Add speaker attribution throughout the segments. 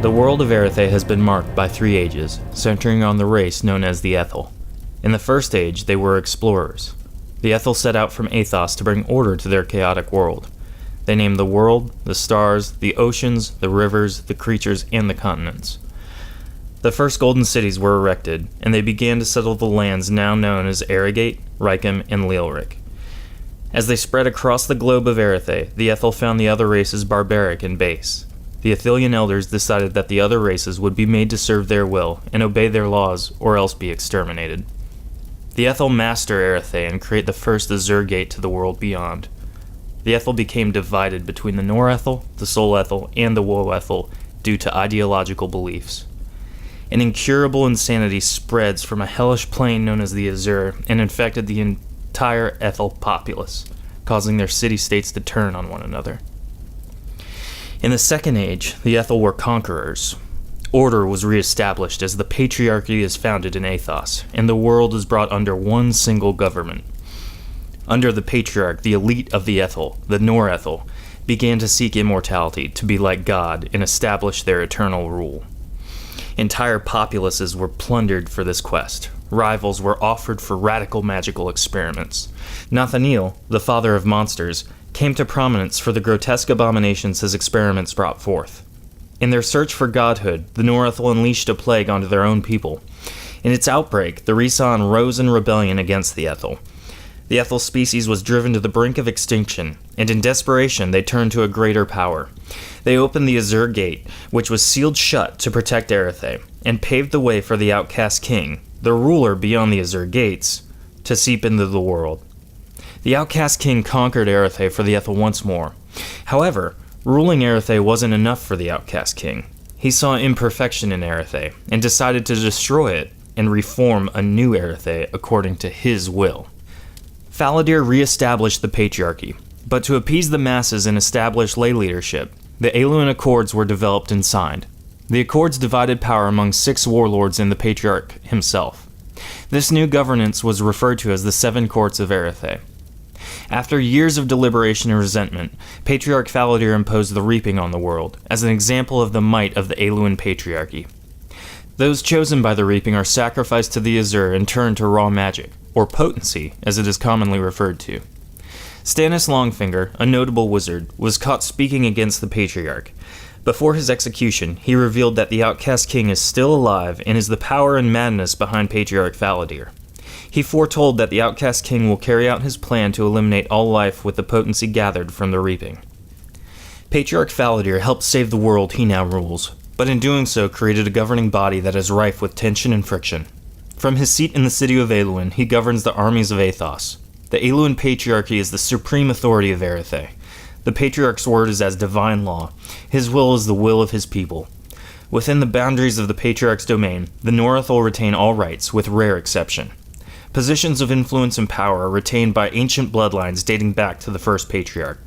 Speaker 1: The world of Earythe has been marked by 3 ages, centering on the race known as the Ethel. In the first age, they were explorers. The Ethel set out from Athos to bring order to their chaotic world. They named the world, the stars, the oceans, the rivers, the creatures, and the continents. The first golden cities were erected, and they began to settle the lands now known as Arrogate, Rychem, and Leelric. As they spread across the globe of Earythe, the Ethel found the other races barbaric and base. The Earythean elders decided that the other races would be made to serve their will and obey their laws, or else be exterminated. The Ethel master Earythe and create the first Azure Gate to the world beyond. The Ethel became divided between the Nor Ethel, the Sol Ethel, and the Woe Ethel due to ideological beliefs. An incurable insanity spreads from a hellish plane known as the Azure and infected the entire Ethel populace, causing their city-states to turn on one another. In the Second Age, the Ethel were conquerors. Order was re-established as the Patriarchy is founded in Athos, and the world is brought under one single government. Under the Patriarch, the elite of the Ethel, the Nor Ethel, began to seek immortality, to be like God, and establish their eternal rule. Entire populaces were plundered for this quest. Rivals were offered for radical magical experiments. Nathaniel, the father of monsters, came to prominence for the grotesque abominations his experiments brought forth. In their search for godhood, the Nor Ethel unleashed a plague onto their own people. In its outbreak, the Rhysson rose in rebellion against the Ethel. The Ethel species was driven to the brink of extinction, and in desperation they turned to a greater power. They opened the Azure Gate, which was sealed shut to protect Earythe, and paved the way for the outcast king, the ruler beyond the Azure Gates, to seep into the world. The outcast king conquered Earythe for the Ethel once more. However, ruling Earythe wasn't enough for the outcast king. He saw imperfection in Earythe, and decided to destroy it and reform a new Earythe according to his will. Faladir re-established the Patriarchy, but to appease the masses and establish lay leadership, the Aeluan Accords were developed and signed. The Accords divided power among 6 warlords and the Patriarch himself. This new governance was referred to as the 7 Courts of Earythe. After years of deliberation and resentment, Patriarch Faladir imposed the reaping on the world, as an example of the might of the Aeluan Patriarchy. Those chosen by the reaping are sacrificed to the Azure and turned to raw magic, or potency, as it is commonly referred to. Stannis Longfinger, a notable wizard, was caught speaking against the Patriarch. Before his execution, he revealed that the outcast king is still alive and is the power and madness behind Patriarch Faladir. He foretold that the outcast king will carry out his plan to eliminate all life with the potency gathered from the reaping. Patriarch Faladir helped save the world he now rules, but in doing so created a governing body that is rife with tension and friction. From his seat in the city of Aeluan, he governs the armies of Athos. The Aeluan Patriarchy is the supreme authority of Earythe. The Patriarch's word is as divine law. His will is the will of his people. Within the boundaries of the Patriarch's domain, the Nor Ethel retain all rights, with rare exception. Positions of influence and power are retained by ancient bloodlines dating back to the first Patriarch.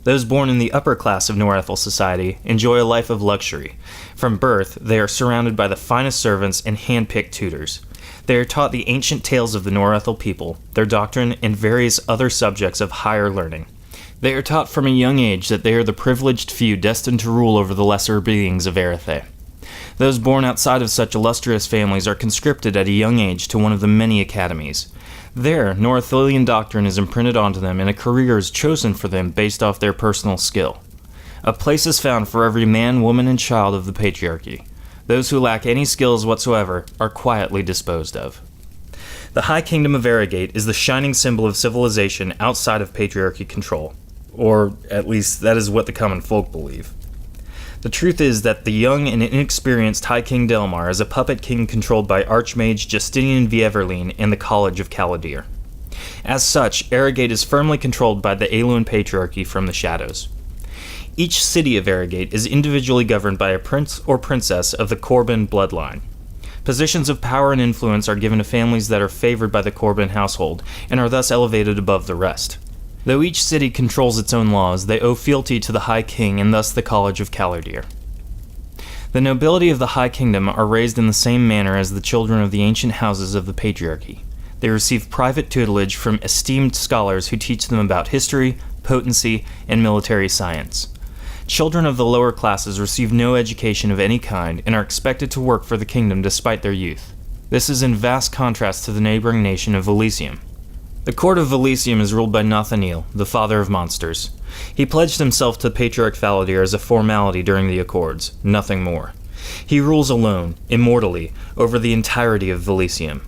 Speaker 1: Those born in the upper class of Nor Ethel society enjoy a life of luxury. From birth, they are surrounded by the finest servants and hand-picked tutors. They are taught the ancient tales of the Nor Ethel people, their doctrine, and various other subjects of higher learning. They are taught from a young age that they are the privileged few destined to rule over the lesser beings of Earythe. Those born outside of such illustrious families are conscripted at a young age to one of the many academies. There, Northilian doctrine is imprinted onto them and a career is chosen for them based off their personal skill. A place is found for every man, woman, and child of the Patriarchy. Those who lack any skills whatsoever are quietly disposed of. The High Kingdom of Arrogate is the shining symbol of civilization outside of Patriarchy control. Or, at least, that is what the common folk believe. The truth is that the young and inexperienced High King Delmar is a puppet king controlled by Archmage Justinian Vieverline and the College of Caladir. As such, Arrogate is firmly controlled by the Aeluan Patriarchy from the shadows. Each city of Arrogate is individually governed by a prince or princess of the Corbin bloodline. Positions of power and influence are given to families that are favored by the Corbin household and are thus elevated above the rest. Though each city controls its own laws, they owe fealty to the High King and thus the College of Caladir. The nobility of the High Kingdom are raised in the same manner as the children of the ancient houses of the Patriarchy. They receive private tutelage from esteemed scholars who teach them about history, potency, and military science. Children of the lower classes receive no education of any kind and are expected to work for the kingdom despite their youth. This is in vast contrast to the neighboring nation of Elysium. The court of Elysium is ruled by Nathaniel, the father of monsters. He pledged himself to Patriarch Valadir as a formality during the Accords, nothing more. He rules alone, immortally, over the entirety of Elysium.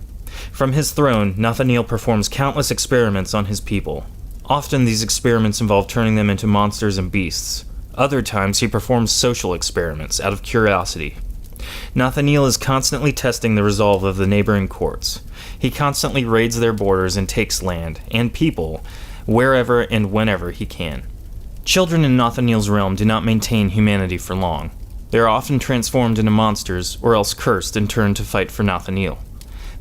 Speaker 1: From his throne, Nathaniel performs countless experiments on his people. Often these experiments involve turning them into monsters and beasts. Other times he performs social experiments out of curiosity. Nathaniel is constantly testing the resolve of the neighboring courts. He constantly raids their borders and takes land, and people, wherever and whenever he can. Children in Nathaniel's realm do not maintain humanity for long. They are often transformed into monsters, or else cursed and turned to fight for Nathaniel.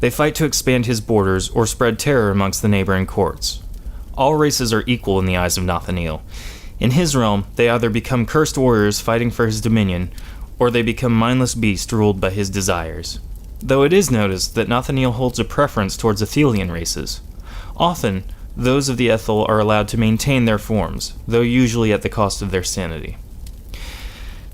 Speaker 1: They fight to expand his borders or spread terror amongst the neighboring courts. All races are equal in the eyes of Nathaniel. In his realm, they either become cursed warriors fighting for his dominion, or they become mindless beasts ruled by his desires. Though it is noticed that Nathaniel holds a preference towards Athelian races. Often, those of the Ethel are allowed to maintain their forms, though usually at the cost of their sanity.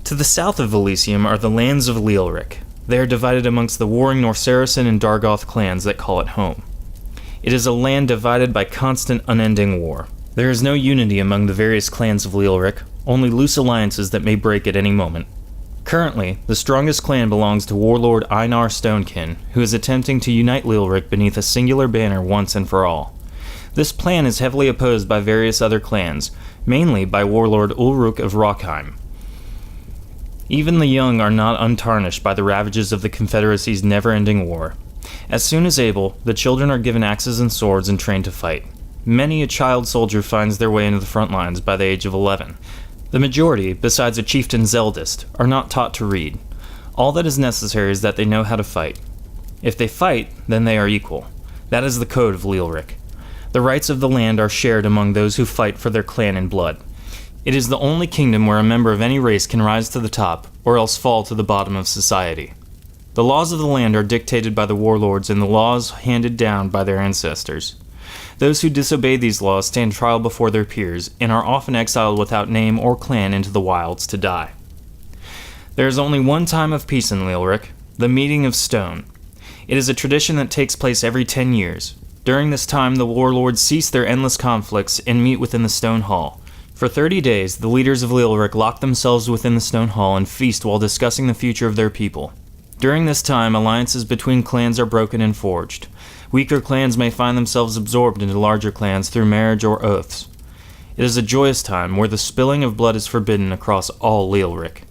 Speaker 1: To the south of Elysium are the lands of Leelric. They are divided amongst the warring North-Saracen and Dargoth clans that call it home. It is a land divided by constant, unending war. There is no unity among the various clans of Leelric, only loose alliances that may break at any moment. Currently, the strongest clan belongs to warlord Einar Stonekin, who is attempting to unite Leelric beneath a singular banner once and for all. This plan is heavily opposed by various other clans, mainly by warlord Ulruk of Rockheim. Even the young are not untarnished by the ravages of the Confederacy's never-ending war. As soon as able, the children are given axes and swords and trained to fight. Many a child soldier finds their way into the front lines by the age of 11. The majority, besides a chieftain's eldest, are not taught to read. All that is necessary is that they know how to fight. If they fight, then they are equal. That is the code of Leelric. The rights of the land are shared among those who fight for their clan in blood. It is the only kingdom where a member of any race can rise to the top, or else fall to the bottom of society. The laws of the land are dictated by the warlords and the laws handed down by their ancestors. Those who disobey these laws stand trial before their peers, and are often exiled without name or clan into the wilds to die. There is only one time of peace in Leelric, the Meeting of Stone. It is a tradition that takes place every 10 years. During this time, the warlords cease their endless conflicts and meet within the Stone Hall. For 30 days, the leaders of Leelric lock themselves within the Stone Hall and feast while discussing the future of their people. During this time, alliances between clans are broken and forged. Weaker clans may find themselves absorbed into larger clans through marriage or oaths. It is a joyous time where the spilling of blood is forbidden across all Leelric.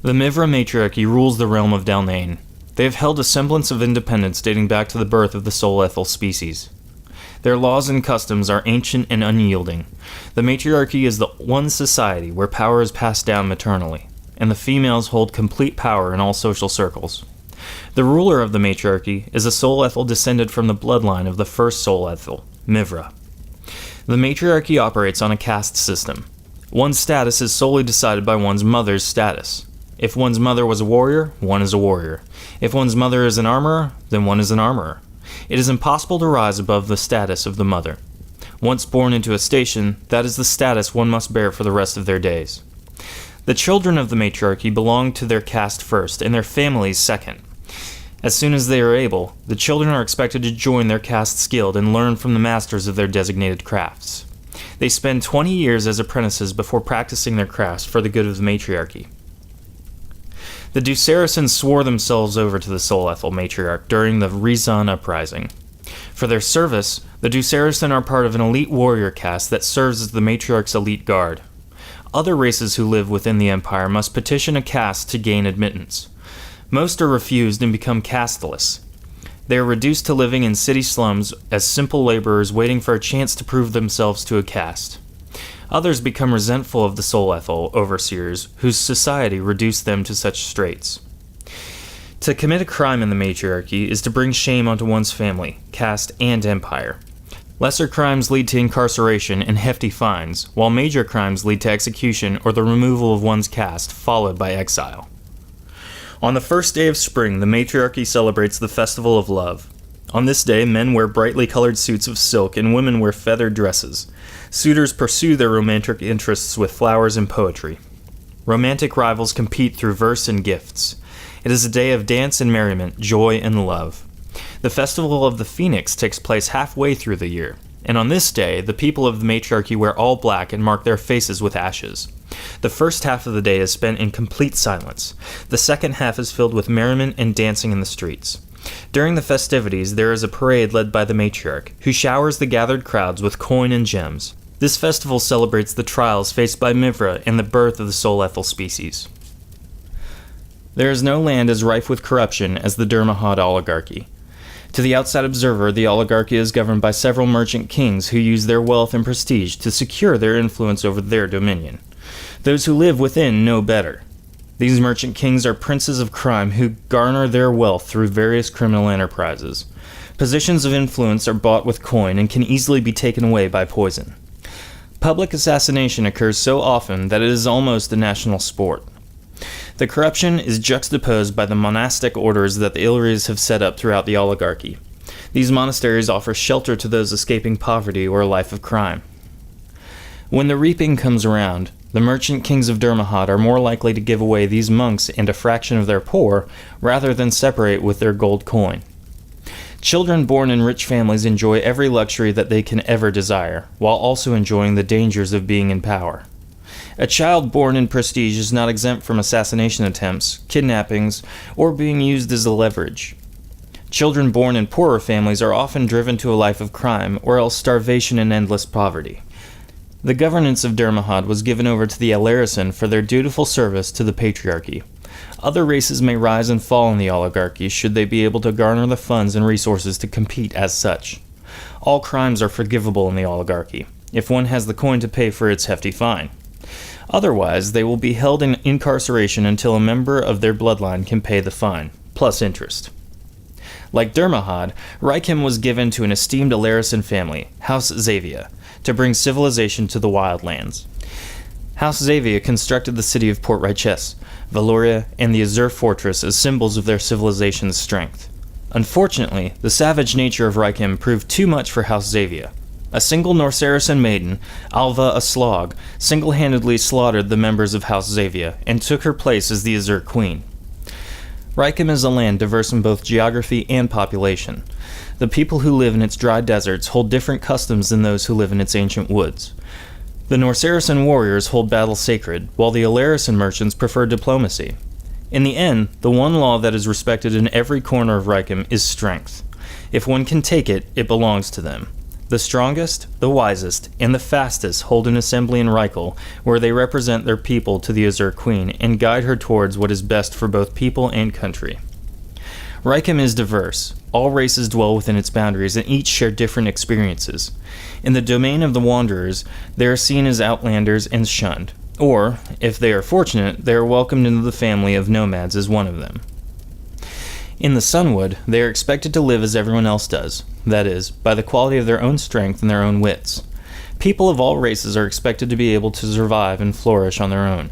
Speaker 1: The Mivra matriarchy rules the realm of Dalnain. They have held a semblance of independence dating back to the birth of the Soul Ethel species. Their laws and customs are ancient and unyielding. The matriarchy is the one society where power is passed down maternally, and the females hold complete power in all social circles. The ruler of the matriarchy is a Soul Ethel descended from the bloodline of the first Soul Ethel, Mivra. The matriarchy operates on a caste system. One's status is solely decided by one's mother's status. If one's mother was a warrior, one is a warrior. If one's mother is an armorer, then one is an armorer. It is impossible to rise above the status of the mother. Once born into a station, that is the status one must bear for the rest of their days. The children of the matriarchy belong to their caste first, and their families second. As soon as they are able, the children are expected to join their caste's guild and learn from the masters of their designated crafts. They spend 20 years as apprentices before practicing their crafts for the good of the matriarchy. The Dusaracens swore themselves over to the Soul Ethel matriarch during the Rizan uprising. For their service, the Dusaracen are part of an elite warrior caste that serves as the matriarch's elite guard. Other races who live within the empire must petition a caste to gain admittance. Most are refused and become casteless. They are reduced to living in city slums as simple laborers waiting for a chance to prove themselves to a caste. Others become resentful of the Soul Ethel overseers, whose society reduced them to such straits. To commit a crime in the matriarchy is to bring shame onto one's family, caste, and empire. Lesser crimes lead to incarceration and hefty fines, while major crimes lead to execution or the removal of one's caste, followed by exile. On the first day of spring, the matriarchy celebrates the Festival of Love. On this day, men wear brightly colored suits of silk and women wear feathered dresses. Suitors pursue their romantic interests with flowers and poetry. Romantic rivals compete through verse and gifts. It is a day of dance and merriment, joy and love. The festival of the Phoenix takes place halfway through the year, and on this day, the people of the matriarchy wear all black and mark their faces with ashes. The first half of the day is spent in complete silence. The second half is filled with merriment and dancing in the streets. During the festivities, there is a parade led by the matriarch, who showers the gathered crowds with coin and gems. This festival celebrates the trials faced by Mivra and the birth of the Soul Ethel species. There is no land as rife with corruption as the Dermahad oligarchy. To the outside observer, the oligarchy is governed by several merchant kings who use their wealth and prestige to secure their influence over their dominion. Those who live within know better. These merchant kings are princes of crime who garner their wealth through various criminal enterprises. Positions of influence are bought with coin and can easily be taken away by poison. Public assassination occurs so often that it is almost a national sport. The corruption is juxtaposed by the monastic orders that the Earythe have set up throughout the oligarchy. These monasteries offer shelter to those escaping poverty or a life of crime. When the reaping comes around, the merchant kings of Dermahad are more likely to give away these monks and a fraction of their poor, rather than separate with their gold coin. Children born in rich families enjoy every luxury that they can ever desire, while also enjoying the dangers of being in power. A child born in prestige is not exempt from assassination attempts, kidnappings, or being used as a leverage. Children born in poorer families are often driven to a life of crime, or else starvation and endless poverty. The governance of Dermahad was given over to the Earythe for their dutiful service to the patriarchy. Other races may rise and fall in the oligarchy should they be able to garner the funds and resources to compete as such. All crimes are forgivable in the oligarchy, if one has the coin to pay for its hefty fine. Otherwise, they will be held in incarceration until a member of their bloodline can pay the fine, plus interest. Like Dermahad, Earythe was given to an esteemed Earythe family, House Xavia, to bring civilization to the wildlands. House Xavia constructed the city of Port Riches, Valoria, and the Azure Fortress as symbols of their civilization's strength. Unfortunately, the savage nature of Earythe proved too much for House Xavia. A single Norcerison maiden, Alva Aslog, single-handedly slaughtered the members of House Xavia and took her place as the Azure Queen. Earythe is a land diverse in both geography and population. The people who live in its dry deserts hold different customs than those who live in its ancient woods. The Norcerison warriors hold battle sacred, while the Earythe merchants prefer diplomacy. In the end, the one law that is respected in every corner of Earythe is strength. If one can take it, it belongs to them. The strongest, the wisest, and the fastest hold an assembly in Earythe, where they represent their people to the Azure Queen and guide her towards what is best for both people and country. Earythe is diverse. All races dwell within its boundaries and each share different experiences. In the domain of the Wanderers, they are seen as outlanders and shunned, or, if they are fortunate, they are welcomed into the family of nomads as one of them. In the Sunwood, they are expected to live as everyone else does, that is, by the quality of their own strength and their own wits. People of all races are expected to be able to survive and flourish on their own.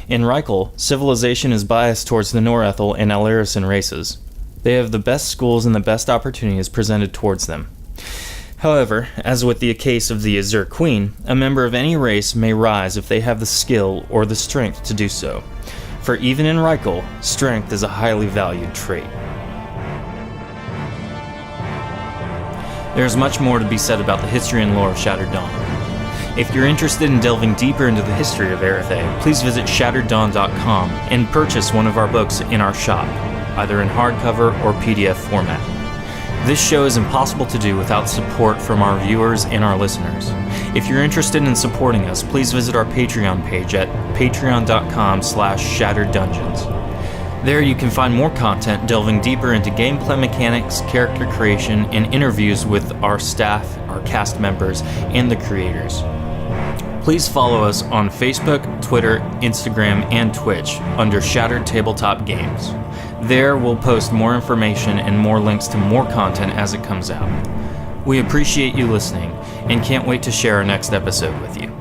Speaker 1: In Earythe, civilization is biased towards the Norethel and Earythe races. They have the best schools and the best opportunities presented towards them. However, as with the case of the Azure Queen, a member of any race may rise if they have the skill or the strength to do so. For even in Earythe, strength is a highly valued trait. There is much more to be said about the history and lore of Shattered Dawn. If you're interested in delving deeper into the history of Earythe, please visit shattereddawn.com and purchase one of our books in our shop, either in hardcover or PDF format. This show is impossible to do without support from our viewers and our listeners. If you're interested in supporting us, please visit our Patreon page at patreon.com/shattereddungeons. There you can find more content delving deeper into gameplay mechanics, character creation, and interviews with our staff, our cast members, and the creators. Please follow us on Facebook, Twitter, Instagram, and Twitch under Shattered Tabletop Games. There we'll post more information and more links to more content as it comes out. We appreciate you listening and can't wait to share our next episode with you.